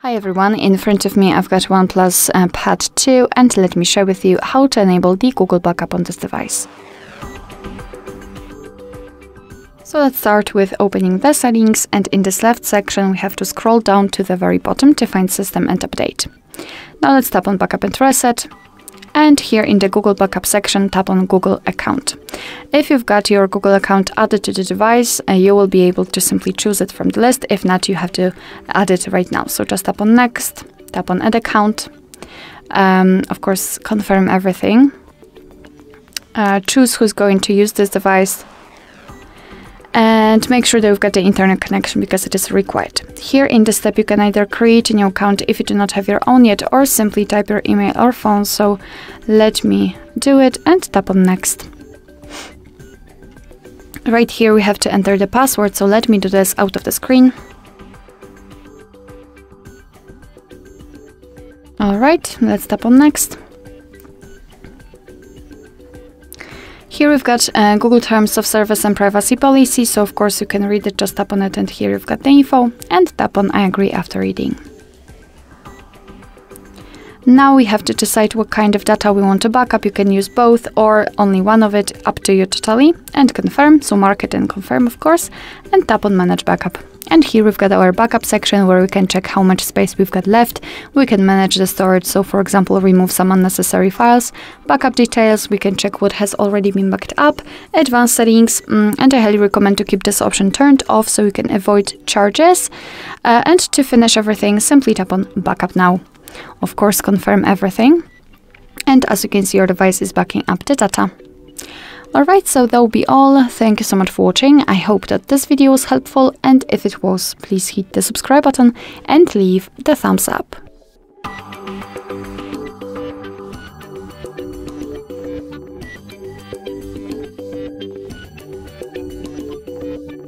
Hi everyone, in front of me I've got OnePlus Pad 2 and let me share with you how to enable the Google backup on this device. So let's start with opening the settings, and in this left section we have to scroll down to the very bottom to find System and Update. Now let's tap on Backup and Reset, and here in the Google Backup section tap on Google Account. If you've got your Google account added to the device, you will be able to simply choose it from the list. If not, you have to add it right now. So just tap on Next, tap on Add Account, of course confirm everything, choose who's going to use this device, and make sure that you've got the internet connection because it is required. Here in this step you can either create a new account if you do not have your own yet, or simply type your email or phone. So let me do it and tap on Next. Right here we have to enter the password, so let me do this out of the screen. Alright, let's tap on Next. Here we've got Google Terms of Service and Privacy Policy, so of course you can read it, just tap on it, and here you've got the info, and tap on I agree after reading. Now we have to decide what kind of data we want to backup. You can use both or only one of it, up to you totally, and confirm, so mark it and confirm of course, and tap on Manage Backup. And here we've got our backup section where we can check how much space we've got left. We can manage the storage, so for example remove some unnecessary files. Backup details, we can check what has already been backed up. Advanced settings, and I highly recommend to keep this option turned off so you can avoid charges. And to finish everything, simply tap on Backup Now. Of course confirm everything, and as you can see your device is backing up the data. Alright, so that will be all. Thank you so much for watching. I hope that this video was helpful, and if it was, please hit the subscribe button and leave the thumbs up.